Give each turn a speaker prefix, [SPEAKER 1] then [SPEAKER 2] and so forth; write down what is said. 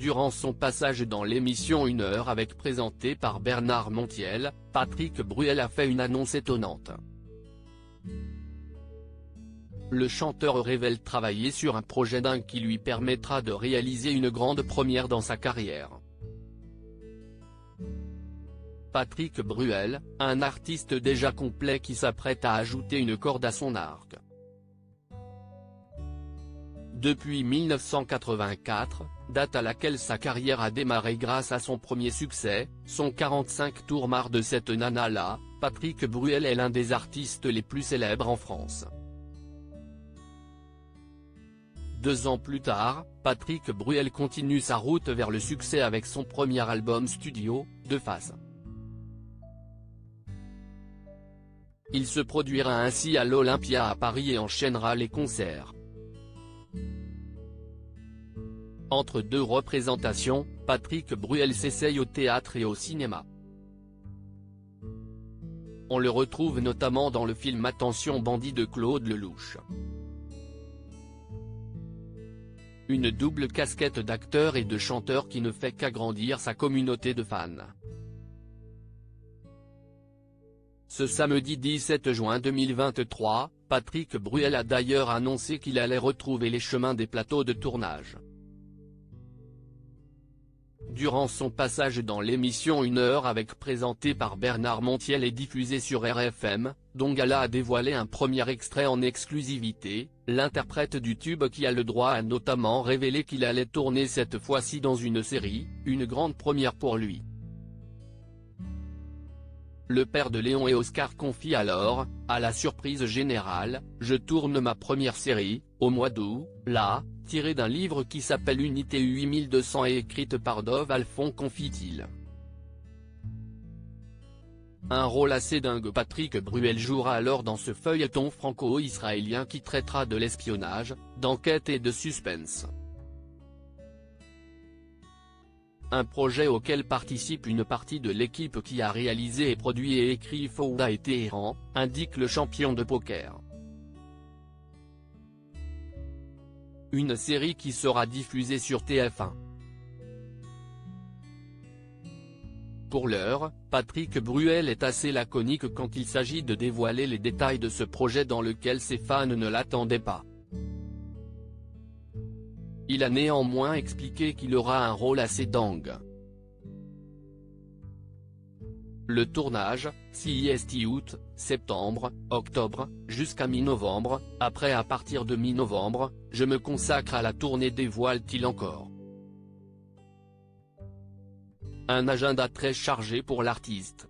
[SPEAKER 1] Durant son passage dans l'émission 1 heure avec présentée par Bernard Montiel, Patrick Bruel a fait une annonce étonnante. Le chanteur révèle travailler sur un projet dingue qui lui permettra de réaliser une grande première dans sa carrière. Patrick Bruel, un artiste déjà complet qui s'apprête à ajouter une corde à son arc. Depuis 1984, date à laquelle sa carrière a démarré grâce à son premier succès, son 45 tours marre de cette nana-là, Patrick Bruel est l'un des artistes les plus célèbres en France. 2 ans plus tard, Patrick Bruel continue sa route vers le succès avec son premier album studio, Deux Faces. Il se produira ainsi à l'Olympia à Paris et enchaînera les concerts. Entre 2 représentations, Patrick Bruel s'essaye au théâtre et au cinéma. On le retrouve notamment dans le film Attention Bandit de Claude Lelouch. Une double casquette d'acteur et de chanteur qui ne fait qu'agrandir sa communauté de fans. Ce samedi 17 juin 2023, Patrick Bruel a d'ailleurs annoncé qu'il allait retrouver les chemins des plateaux de tournage. Durant son passage dans l'émission 1 heure avec présentée par Bernard Montiel et diffusée sur RFM, dont Gala a dévoilé un premier extrait en exclusivité, l'interprète du tube qui a le droit a notamment révélé qu'il allait tourner cette fois-ci dans une série, une grande première pour lui. Le père de Léon et Oscar confie alors, à la surprise générale, « Je tourne ma première série, au mois d'août, là », tirée d'un livre qui s'appelle Unité 8200 et écrite par Dov Alphon confie-t-il. Un rôle assez dingue. Patrick Bruel jouera alors dans ce feuilleton franco-israélien qui traitera de l'espionnage, d'enquête et de suspense. Un projet auquel participe une partie de l'équipe qui a réalisé et produit et écrit Fouda et Téhéran, indique le champion de poker. Une série qui sera diffusée sur TF1. Pour l'heure, Patrick Bruel est assez laconique quand il s'agit de dévoiler les détails de ce projet dans lequel ses fans ne l'attendaient pas. Il a néanmoins expliqué qu'il aura un rôle assez dingue. Le tournage, CIST août, septembre, octobre, jusqu'à mi-novembre, après à partir de mi-novembre, je me consacre à la tournée dévoile-t-il encore. Un agenda très chargé pour l'artiste.